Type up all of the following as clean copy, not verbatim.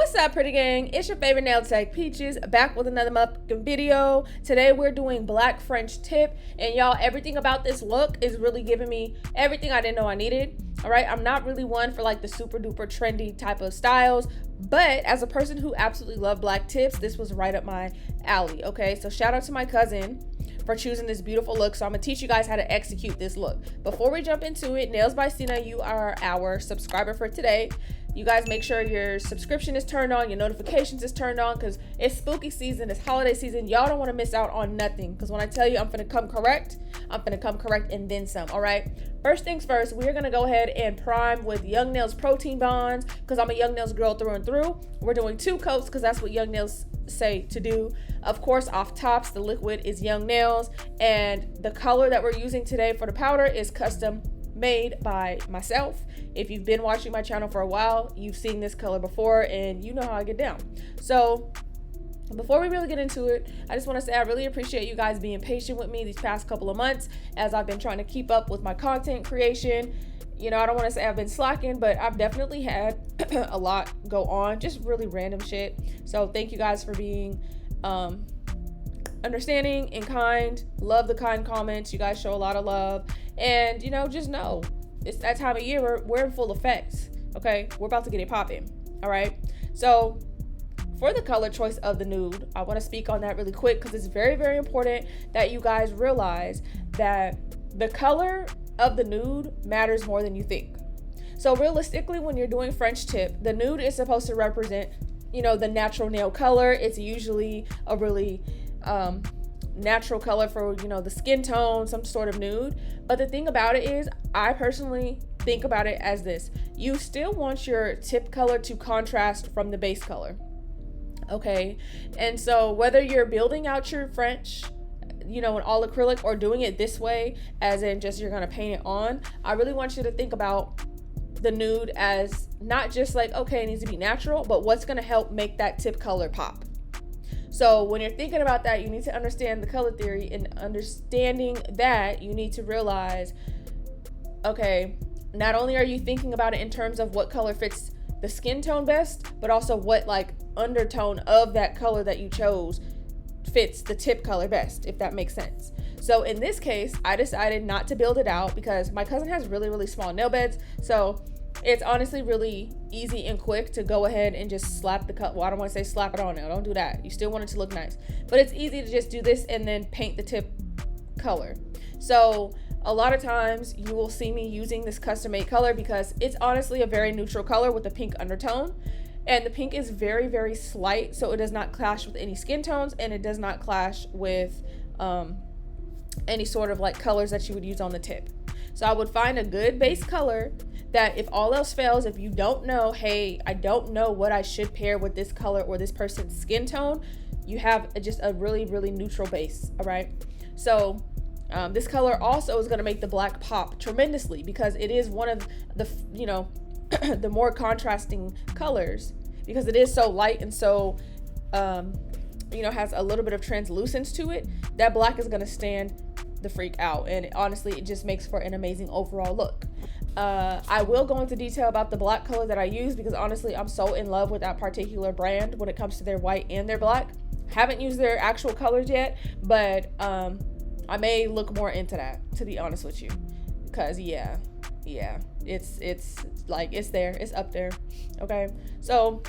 What's up, pretty gang? It's your favorite nail tech, Peaches, back with another motherfucking video. Today we're doing black French tip, and y'all, everything about this look is really giving me everything I didn't know I needed. All right, I'm not really one for like the super duper trendy type of styles, but as a person who absolutely loved black tips, this was right up my alley. Okay, so shout out to my cousin for choosing this beautiful look. So I'm gonna teach you guys how to execute this look. Before we jump into it, Nails by Cena, you are our subscriber for today. You guys make sure your subscription is turned on, your notifications is turned on, because it's spooky season, it's holiday season. Y'all don't want to miss out on nothing, because when I tell you I'm gonna come correct, I'm gonna come correct and then some. All right, first things first, we're gonna go ahead and prime with Young Nails protein bonds, because I'm a Young Nails girl through and through. We're doing 2 coats because that's what Young Nails say to do. Of course, off tops, the liquid is Young Nails, and the color that we're using today for the powder is custom made by myself. If you've been watching my channel for a while, you've seen this color before and you know how I get down. So before we really get into it, I just want to say I really appreciate you guys being patient with me these past couple of months as I've been trying to keep up with my content creation. You know, I don't want to say I've been slacking, but I've definitely had a lot go on, just really random shit. So thank you guys for being understanding and kind. Love the kind comments. You guys show a lot of love. And, you know, just know it's that time of year. We're in full effect. Okay, we're about to get it popping. All right. So for the color choice of the nude, I want to speak on that really quick because it's very, very important that you guys realize that the color of the nude matters more than you think. So realistically, when you're doing French tip, the nude is supposed to represent, you know, the natural nail color. It's usually a really natural color for, you know, the skin tone, some sort of nude. But the thing about it is, I personally think about it as this: you still want your tip color to contrast from the base color. Okay, and so whether you're building out your French, you know, in all acrylic, or doing it this way, as in just you're gonna paint it on, I really want you to think about the nude as not just like, okay, it needs to be natural, but what's gonna help make that tip color pop. So when you're thinking about that, you need to understand the color theory, and understanding that, you need to realize, okay, not only are you thinking about it in terms of what color fits the skin tone best, but also what like undertone of that color that you chose fits the tip color best, if that makes sense. So in this case, I decided not to build it out because my cousin has really, really small nail beds. So it's honestly really easy and quick to go ahead and just slap the cut. Well, I don't want to say slap it on now. Don't do that. You still want it to look nice. But it's easy to just do this and then paint the tip color. So a lot of times you will see me using this custom made color because it's honestly a very neutral color with a pink undertone. And the pink is very, very slight, so it does not clash with any skin tones, and it does not clash with any sort of like colors that you would use on the tip. So I would find a good base color that, if all else fails, if you don't know, hey, I don't know what I should pair with this color or this person's skin tone, you have just a really, really neutral base. All right. So this color also is going to make the black pop tremendously because it is one of the, you know, the more contrasting colors, because it is so light and so you know, has a little bit of translucence to it. That black is going to stand the freak out, and honestly, it just makes for an amazing overall look. I will go into detail about the black color that I use because honestly, I'm so in love with that particular brand when it comes to their white and their black. Haven't used their actual colors yet, but I may look more into that, to be honest with you, because yeah, it's like, it's there, it's up there. Okay, so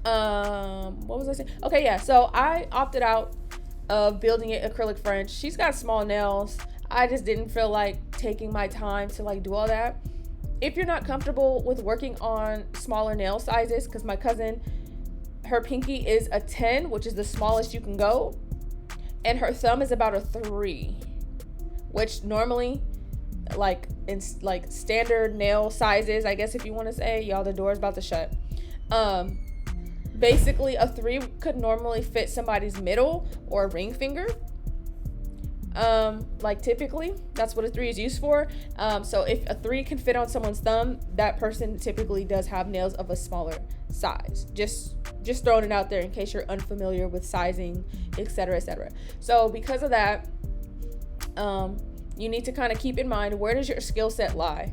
what was I saying? Okay, yeah, so I opted out of building it acrylic French. She's got small nails. I just didn't feel like taking my time to like do all that. If you're not comfortable with working on smaller nail sizes, because my cousin, her pinky is a 10, which is the smallest you can go, and her thumb is about a 3, which normally, like in like standard nail sizes, I guess if you want to say, y'all, the door is about to shut. Basically a 3 could normally fit somebody's middle or ring finger. Like typically that's what a 3 is used for. So if a 3 can fit on someone's thumb, that person typically does have nails of a smaller size. Just throwing it out there in case you're unfamiliar with sizing, etc., etc. So because of that, you need to kind of keep in mind, where does your skill set lie,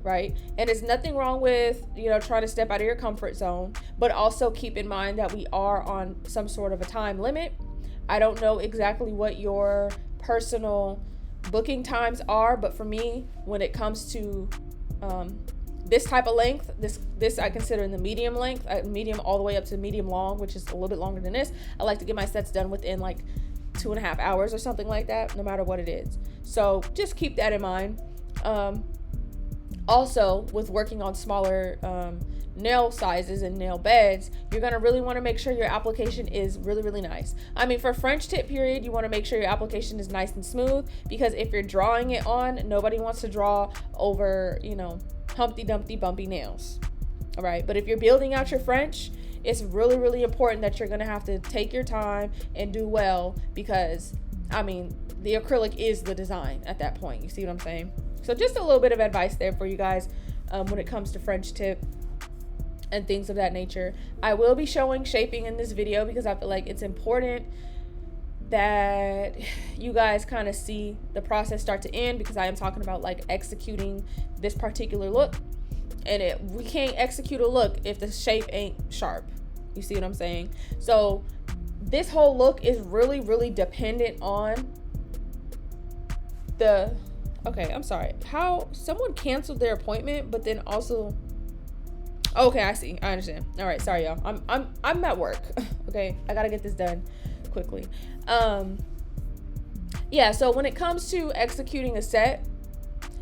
right? And there's nothing wrong with, trying to step out of your comfort zone, but also keep in mind that we are on some sort of a time limit. I don't know exactly what your personal booking times are, but for me, when it comes to this type of length, this I consider in the medium length, medium all the way up to medium long, which is a little bit longer than this. I like to get my sets done within like 2.5 hours or something like that, no matter what it is. So just keep that in mind. Also, with working on smaller nail sizes and nail beds, you're going to really want to make sure your application is really, really nice. I mean, for French tip period, you want to make sure your application is nice and smooth, because if you're drawing it on, nobody wants to draw over, Humpty Dumpty bumpy nails. All right. But if you're building out your French, it's really, really important that you're going to have to take your time and do well, because, I mean, the acrylic is the design at that point. You see what I'm saying? So just a little bit of advice there for you guys when it comes to French tip and things of that nature. I will be showing shaping in this video because I feel like it's important that you guys kind of see the process start to end, because I am talking about like executing this particular look, and we can't execute a look if the shape ain't sharp. You see what I'm saying? So this whole look is really, really dependent on the, okay, I'm sorry, how someone canceled their appointment, but then also, okay, I see, I understand. All right, sorry y'all, I'm at work. Okay, I gotta get this done quickly. Yeah, so when it comes to executing a set,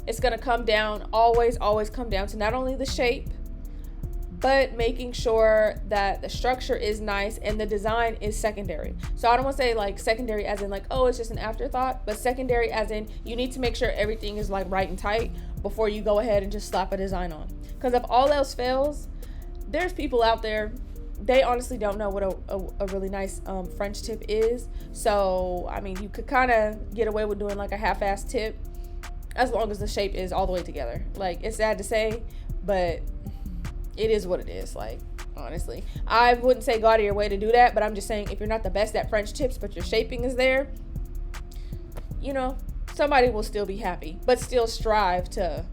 it's gonna come down, always come down to not only the shape, but making sure that the structure is nice and the design is secondary. So I don't want to say like secondary as in like, oh, it's just an afterthought, but secondary as in you need to make sure everything is like right and tight before you go ahead and just slap a design on. Because if all else fails, there's people out there, they honestly don't know what a really nice French tip is. So, I mean, you could kind of get away with doing like a half-assed tip as long as the shape is all the way together. Like, it's sad to say, but it is what it is. Like, honestly, I wouldn't say go out of your way to do that, but I'm just saying if you're not the best at French tips, but your shaping is there, somebody will still be happy, but still strive to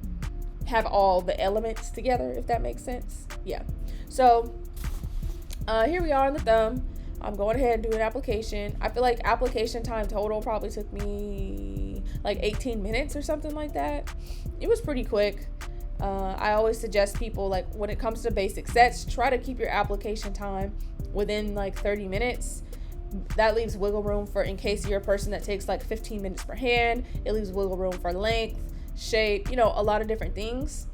have all the elements together, if that makes sense. Yeah. So here we are on the thumb. I'm going ahead and doing application. I feel like application time total probably took me like 18 minutes or something like that. It was pretty quick. I always suggest people, like, when it comes to basic sets, try to keep your application time within like 30 minutes. That leaves wiggle room for, in case you're a person that takes like 15 minutes per hand, it leaves wiggle room for length, shape, a lot of different things.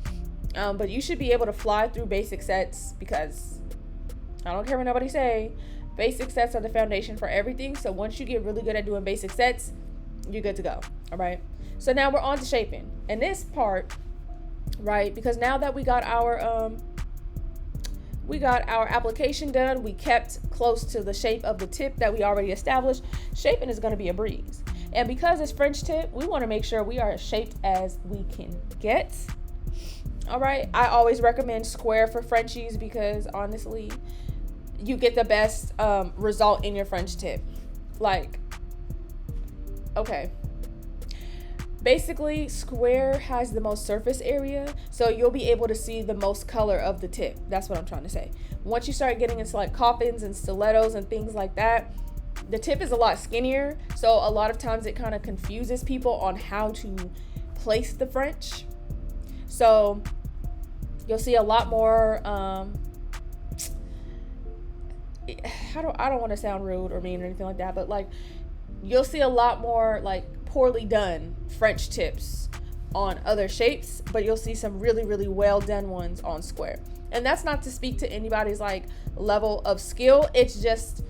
But you should be able to fly through basic sets, because I don't care what nobody say, basic sets are the foundation for everything. So once you get really good at doing basic sets, you're good to go. All right. So now we're on to shaping. And this part, right, because now that we got our application done, we kept close to the shape of the tip that we already established. Shaping is going to be a breeze. And because it's French tip, we want to make sure we are as shaped as we can get. All right. I always recommend square for Frenchies, because honestly, you get the best result in your French tip. Like, okay. Basically, square has the most surface area, so you'll be able to see the most color of the tip. That's what I'm trying to say. Once you start getting into like coffins and stilettos and things like that, the tip is a lot skinnier, so a lot of times it kind of confuses people on how to place the French. So you'll see a lot more I don't want to sound rude or mean or anything like that, but like you'll see a lot more like poorly done French tips on other shapes, but you'll see some really, really well done ones on square. And that's not to speak to anybody's like level of skill. It's just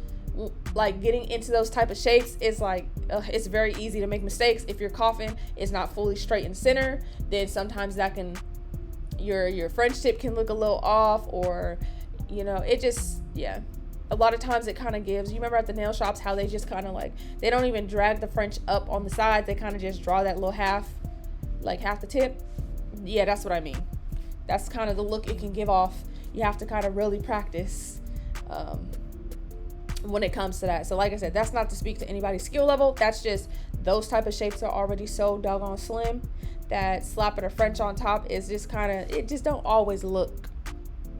like getting into those type of shapes is like it's very easy to make mistakes. If your coffin is not fully straight and center, then sometimes that can your French tip can look a little off, or it just, yeah, a lot of times it kind of gives, you remember at the nail shops how they just kind of like, they don't even drag the French up on the sides, they kind of just draw that little half the tip. Yeah, that's what I mean. That's kind of the look it can give off. You have to kind of really practice when it comes to that. So like I said, that's not to speak to anybody's skill level. That's just those type of shapes are already so doggone slim that slapping a French on top is just kind of, it just don't always look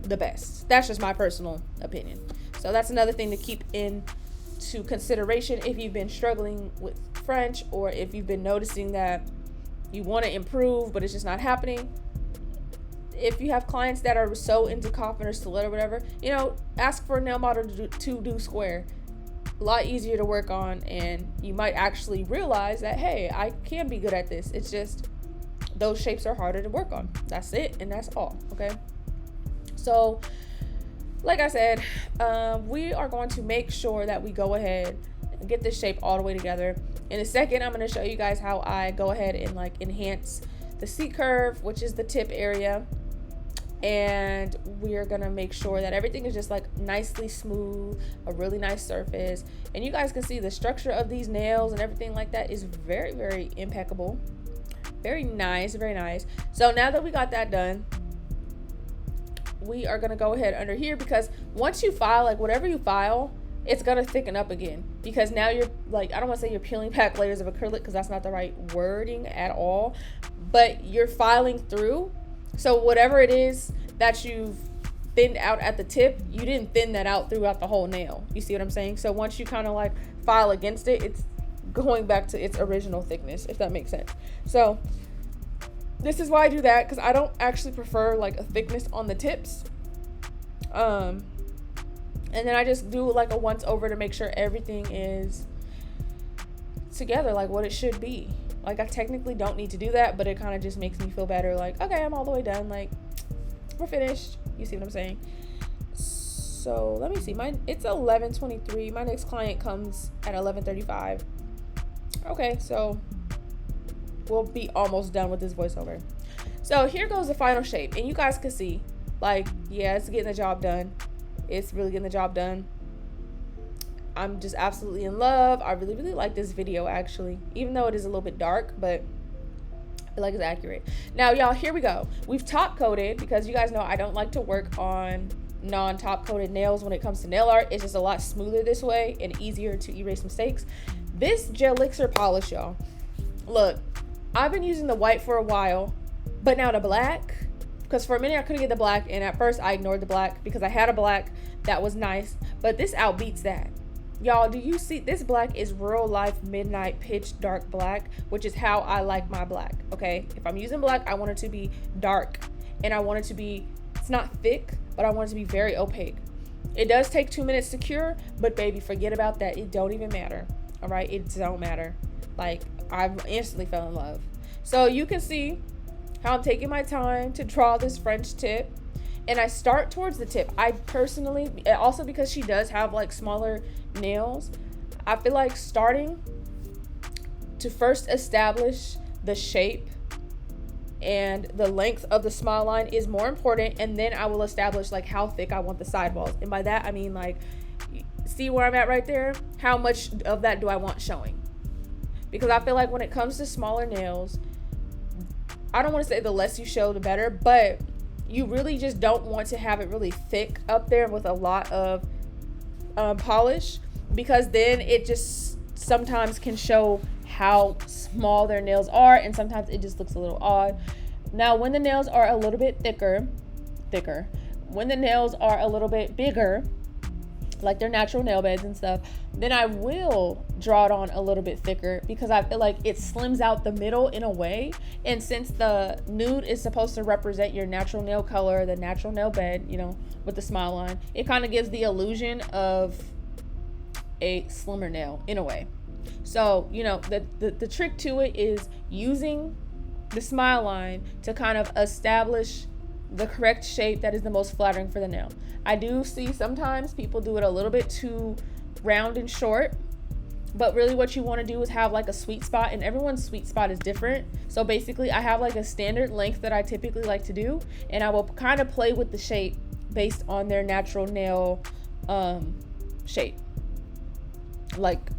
the best. That's just my personal opinion. So that's another thing to keep into consideration if you've been struggling with French, or if you've been noticing that you want to improve but it's just not happening. If you have clients that are so into coffin or stiletto or whatever, you know, ask for a nail model to do square. A lot easier to work on, and you might actually realize that, hey, I can be good at this. It's just those shapes are harder to work on. That's it, and that's all. Okay, so like I said, we are going to make sure that we go ahead and get this shape all the way together. In a second, I'm going to show you guys how I go ahead and like enhance the C curve, which is the tip area. And we're gonna make sure that everything is just like nicely smooth, a really nice surface. And you guys can see the structure of these nails and everything like that is very, very impeccable. Very nice, very nice. So now that we got that done, we are gonna go ahead under here, because once you file, like whatever you file, it's gonna thicken up again, because now you're like, I don't want to say you're peeling back layers of acrylic, because that's not the right wording at all, but you're filing through. So whatever it is that you've thinned out at the tip, you didn't thin that out throughout the whole nail. You see what I'm saying? So once you kind of like file against it, it's going back to its original thickness, if that makes sense. So this is why I do that, because I don't actually prefer like a thickness on the tips. And then I just do like a once over to make sure everything is together like what it should be. Like I technically don't need to do that, but it kind of just makes me feel better. Like, okay, I'm all the way done. Like, we're finished. You see what I'm saying? So let me see. It's 11:23. My next client comes at 11:35. Okay, so we'll be almost done with this voiceover. So here goes the final shape, and you guys can see, like, yeah, it's getting the job done. It's really getting the job done. I'm just absolutely in love. I really, really like this video, actually, even though it is a little bit dark, but I feel like it's accurate. Now, y'all, here we go. We've top coated, because you guys know I don't like to work on non-top coated nails when it comes to nail art. It's just a lot smoother this way and easier to erase mistakes. This Gelixir polish, y'all, look, I've been using the white for a while, but now the black, because for a minute I couldn't get the black, and at first I ignored the black because I had a black that was nice, but this outbeats that. Y'all, do you see this black is real life midnight pitch dark black, which is how I like my black. Okay, if I'm using black, I want it to be dark, and I want it to be, it's not thick, but I want it to be very opaque. It does take 2 minutes to cure, but baby, forget about that. It don't even matter. All right, it don't matter. Like, I instantly fell in love. So you can see how I'm taking my time to draw this French tip, and I start towards the tip. I personally, also because she does have like smaller nails, I feel like starting to first establish the shape and the length of the smile line is more important, and then I will establish like how thick I want the sidewalls. And by that I mean, like, see where I'm at right there? How much of that do I want showing? Because I feel like when it comes to smaller nails, I don't want to say the less you show the better, but you really just don't want to have it really thick up there with a lot of polish, because then it just sometimes can show how small their nails are, and sometimes it just looks a little odd. Now, when the nails are a little bit thicker, when the nails are a little bit bigger, like their natural nail beds and stuff, then I will draw it on a little bit thicker, because I feel like it slims out the middle in a way. And since the nude is supposed to represent your natural nail color, the natural nail bed, you know, with the smile line, it kind of gives the illusion of a slimmer nail in a way. So, you know, the trick to it is using the smile line to kind of establish the correct shape that is the most flattering for the nail. I do see sometimes people do it a little bit too round and short, but really what you want to do is have like a sweet spot, and everyone's sweet spot is different. So basically I have like a standard length that I typically like to do, and I will kind of play with the shape based on their natural nail shape, like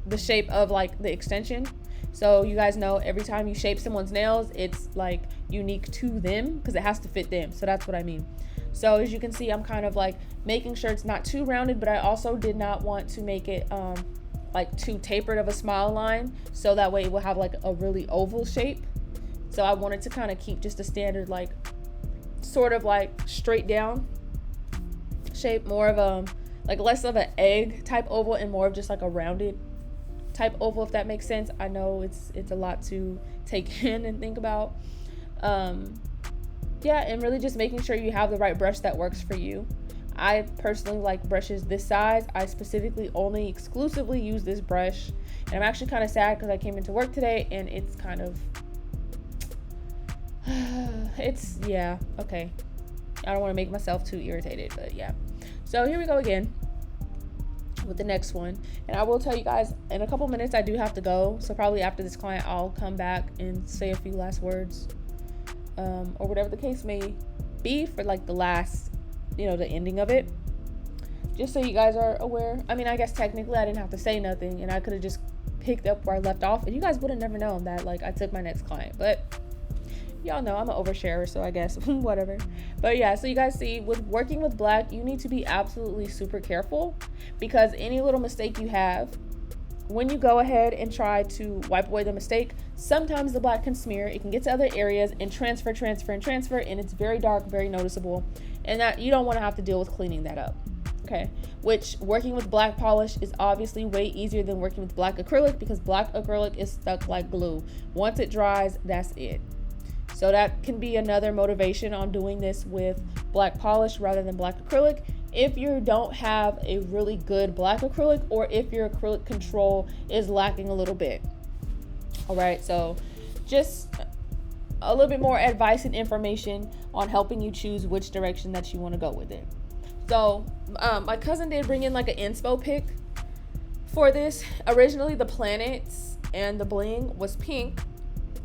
the shape of like the extension. So you guys know every time you shape someone's nails, it's like unique to them because it has to fit them. So that's what I mean. So as you can see, I'm kind of like making sure it's not too rounded, but I also did not want to make it like too tapered of a smile line, so that way it will have like a really oval shape. So I wanted to kind of keep just a standard, like sort of like straight down shape, more of like less of an egg type oval and more of just like a rounded type oval, if that makes sense. I know it's a lot to take in and think about. Yeah, and really just making sure you have the right brush that works for you. I personally like brushes this size. I specifically only exclusively use this brush, and I'm actually kind of sad because I came into work today and it's kind of it's, yeah, okay, I don't want to make myself too irritated, but yeah. So here we go again with the next one, and I will tell you guys in a couple minutes I do have to go, so probably after this client I'll come back and say a few last words, or whatever the case may be for like the last, you know, the ending of it, just so you guys are aware. I mean, I guess technically I didn't have to say nothing, and I could have just picked up where I left off, and you guys would have never known that like I took my next client, but y'all know I'm an oversharer, so I guess whatever. But yeah, so you guys see, with working with black, you need to be absolutely super careful, because any little mistake you have, when you go ahead and try to wipe away the mistake, sometimes the black can smear, it can get to other areas and transfer, and it's very dark, very noticeable, and that you don't want to have to deal with cleaning that up. Okay, which working with black polish is obviously way easier than working with black acrylic, because black acrylic is stuck like glue. Once it dries, that's it. So that can be another motivation on doing this with black polish rather than black acrylic, if you don't have a really good black acrylic, or if your acrylic control is lacking a little bit. All right, so just a little bit more advice and information on helping you choose which direction that you want to go with it. So my cousin did bring in like an inspo pick for this. Originally the planets and the bling was pink.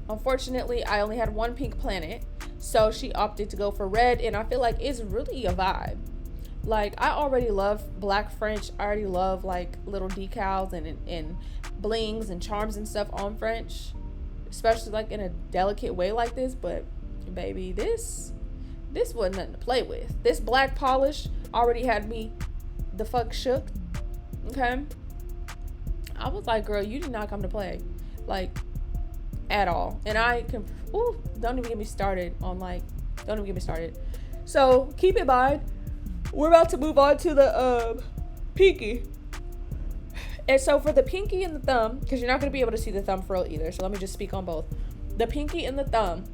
Unfortunately, I only had one pink planet, so she opted to go for red, and I feel like it's really a vibe. Like, I already love black French. I already love like little decals and blings and charms and stuff on French, especially like in a delicate way like this. But baby, this wasn't nothing to play with. This black polish already had me the fuck shook. Okay, I was like, girl, you did not come to play, like, at all. And I can, don't even get me started on like, don't even get me started. So keep in mind, we're about to move on to the pinky. And so for the pinky and the thumb, because you're not going to be able to see the thumb for real either, so let me just speak on both. The pinky and the thumb,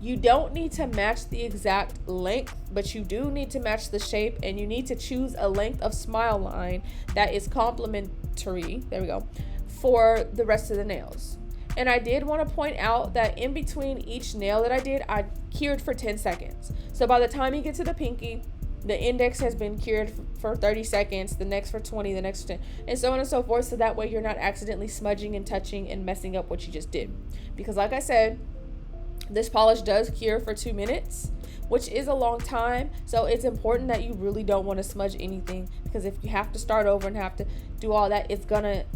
you don't need to match the exact length, but you do need to match the shape, and you need to choose a length of smile line that is complementary, there we go, for the rest of the nails. And I did want to point out that in between each nail that I did, I cured for 10 seconds. So by the time you get to the pinky, the index has been cured for 30 seconds, the next for 20, the next for 10, and so on and so forth. So that way you're not accidentally smudging and touching and messing up what you just did. Because like I said, this polish does cure for 2 minutes, which is a long time. So it's important that you really don't want to smudge anything, because if you have to start over and have to do all that, it's gonna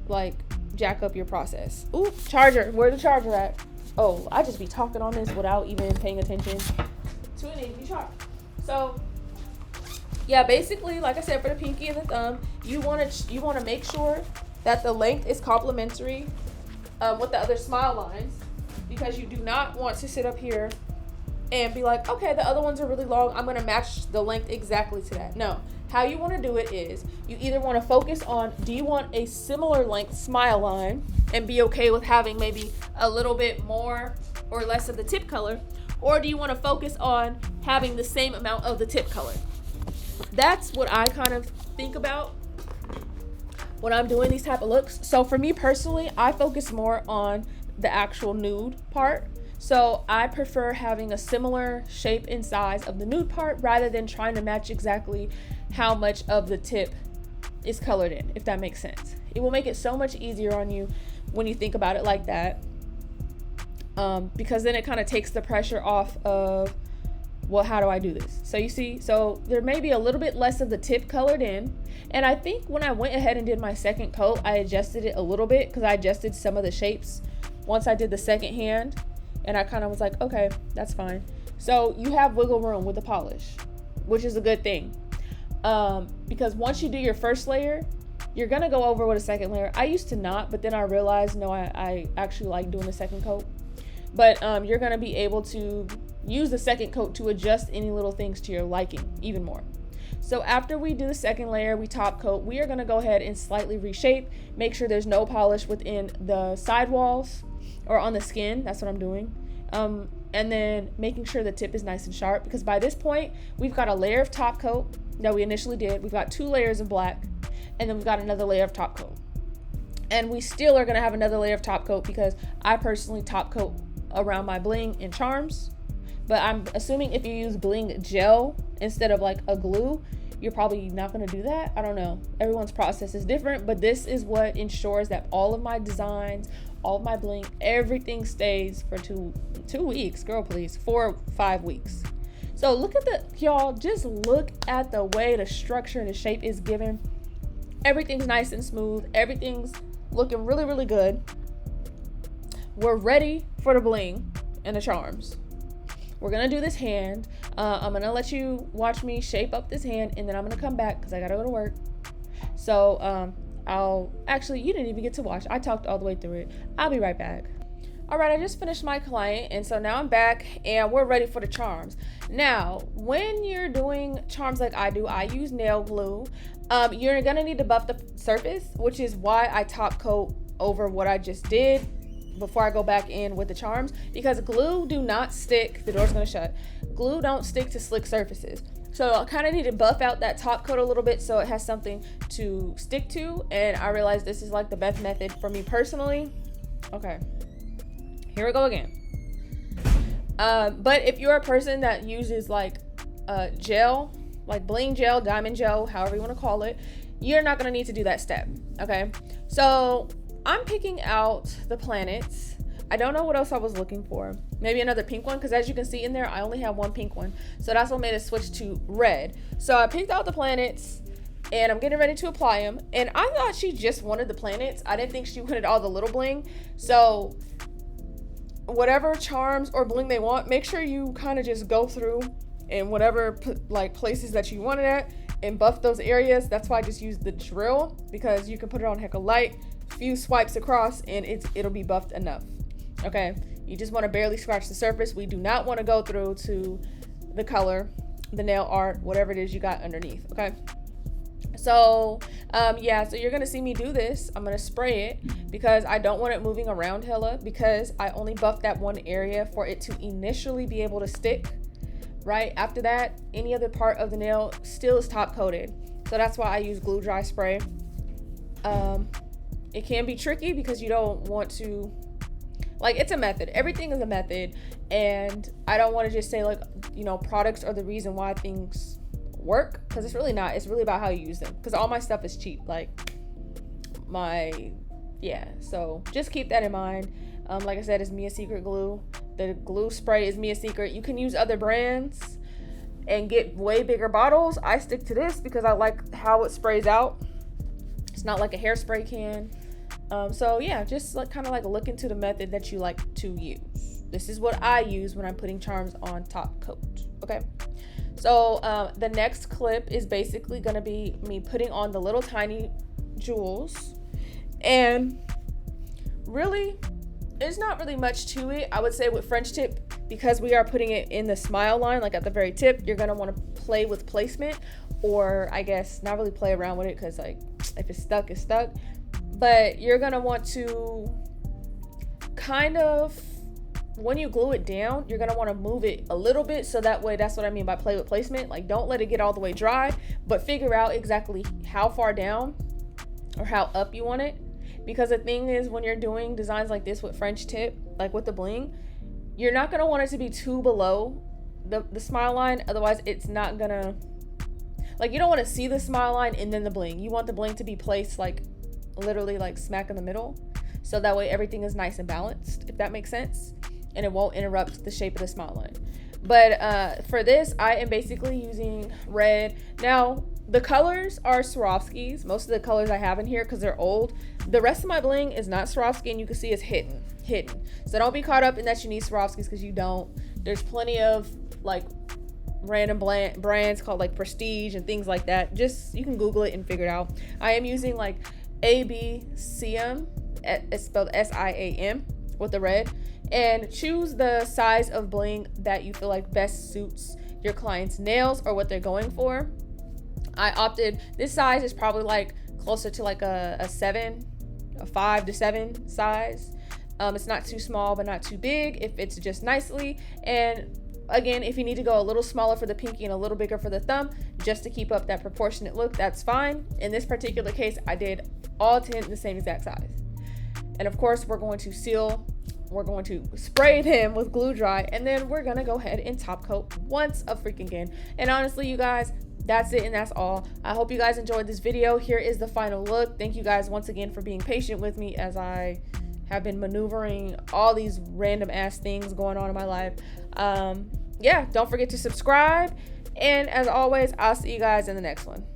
like jack up your process. Ooh, charger. Where's the charger at? Oh, I just be talking on this without even paying attention to an empty charge. So yeah, basically, like I said, for the pinky and the thumb, you want to make sure that the length is complementary with the other smile lines, because you do not want to sit up here and be like, okay, the other ones are really long, I'm going to match the length exactly to that. No. How you want to do it is, you either want to focus on, do you want a similar length smile line and be okay with having maybe a little bit more or less of the tip color, or do you want to focus on having the same amount of the tip color? That's what I kind of think about when I'm doing these type of looks. So for me personally, I focus more on the actual nude part. So I prefer having a similar shape and size of the nude part rather than trying to match exactly how much of the tip is colored in, if that makes sense. It will make it so much easier on you when you think about it like that, because then it kind of takes the pressure off of, well, how do I do this? So you see, so there may be a little bit less of the tip colored in, and I think when I went ahead and did my second coat, I adjusted it a little bit, because I adjusted some of the shapes once I did the second hand. And I kind of was like, okay, that's fine. So you have wiggle room with the polish, which is a good thing. Because once you do your first layer, you're going to go over with a second layer. I used to not, but then I realized, no, I actually like doing the second coat. But you're going to be able to use the second coat to adjust any little things to your liking even more. So after we do the second layer, we top coat, we are going to go ahead and slightly reshape, make sure there's no polish within the sidewalls or on the skin. That's what I'm doing. And then making sure the tip is nice and sharp, because by this point, we've got a layer of top coat that we initially did. We've got 2 layers of black, and then we've got another layer of top coat. And we still are going to have another layer of top coat because I personally top coat around my bling and charms. But I'm assuming if you use bling gel instead of like a glue, you're probably not going to do that. I don't know. Everyone's process is different, but this is what ensures that all of my designs, all of my bling, everything stays for two weeks. Girl, please. 4 or 5 weeks. So look at y'all, just look at the way the structure and the shape is given. Everything's nice and smooth. Everything's looking really, really good. We're ready for the bling and the charms. We're going to do this hand. I'm going to let you watch me shape up this hand, and then I'm going to come back because I got to go to work. So you didn't even get to watch. I talked all the way through it. I'll be right back. All right, I just finished my client, and so now I'm back, and we're ready for the charms. Now, when you're doing charms like I do, I use nail glue. You're going to need to buff the surface, which is why I top coat over what I just did before I go back in with the charms, because glue do not stick. The door's going to shut. Glue don't stick to slick surfaces. So I kind of need to buff out that top coat a little bit so it has something to stick to, and I realized this is like the best method for me personally. Okay. Here we go again. But if you're a person that uses like gel, like bling gel, diamond gel, however you want to call it, you're not going to need to do that step. Okay. So I'm picking out the planets. I don't know what else I was looking for. Maybe another pink one, because as you can see in there, I only have one pink one. So that's what made it switch to red. So I picked out the planets, and I'm getting ready to apply them. And I thought she just wanted the planets. I didn't think she wanted all the little bling. So whatever charms or bling they want, make sure you kind of just go through in whatever like places that you want it at and buff those areas. That's why I just use the drill, because you can put it on heck of light, few swipes across, and it'll be buffed enough. Okay, you just want to barely scratch the surface. We do not want to go through to the color, the nail art, whatever it is you got underneath. Okay, so so you're gonna see me do this. I'm gonna spray it because I don't want it moving around hella, because I only buffed that one area for it to initially be able to stick. Right after that, any other part of the nail still is top coated, so that's why I use glue dry spray. It can be tricky because you don't want to, like, it's a method. Everything is a method, and I don't want to just say like, products are the reason why things work, because it's really not. It's really about how you use them, because all my stuff is cheap, so just keep that in mind. Like I said, it's Mia Secret glue. The glue spray is Mia Secret. You can use other brands and get way bigger bottles. I stick to this because I like how it sprays out. It's not like a hairspray can. Just kind of look into the method that you like to use. This is what I use when I'm putting charms on top coat. Okay. So the next clip is basically going to be me putting on the little tiny jewels, and really, there's not really much to it. I would say with French tip, because we are putting it in the smile line, like at the very tip, you're going to want to play with placement, or I guess not really play around with it, because if it's stuck, it's stuck. But you're going to want to kind of, when you glue it down, you're going to want to move it a little bit, so that way, that's what I mean by play with placement. Like, don't let it get all the way dry, but figure out exactly how far down or how up you want it. Because the thing is, when you're doing designs like this with French tip, like with the bling, you're not going to want it to be too below the smile line. Otherwise, it's not going to, you don't want to see the smile line and then the bling. You want the bling to be placed literally smack in the middle. So that way everything is nice and balanced, if that makes sense. And it won't interrupt the shape of the smile line. But for this, I am basically using red. Now, The colors are Swarovskis. Most of the colors I have in here, because they're old. The rest of my bling is not Swarovski, and you can see it's hidden. So don't be caught up in that you need Swarovskis, because you don't. There's plenty of like random brands called like Prestige and things like that. Just, you can Google it and figure it out. I am using like ABCM, it's spelled SIAM with the red. And choose the size of bling that you feel like best suits your client's nails or what they're going for. I opted, this size is probably like closer to like a 5 to 7 size. It's not too small, but not too big. It fits just nicely. And again, if you need to go a little smaller for the pinky and a little bigger for the thumb, just to keep up that proportionate look, that's fine. In this particular case, I did all 10 the same exact size. And of course, we're going to spray them with glue dry, and then we're gonna go ahead and top coat once again. And honestly, you guys, that's it and that's all. I hope you guys enjoyed this video. Here is the final look. Thank you guys once again for being patient with me as I have been maneuvering all these random ass things going on in my life. Yeah, don't forget to subscribe, and as always, I'll see you guys in the next one.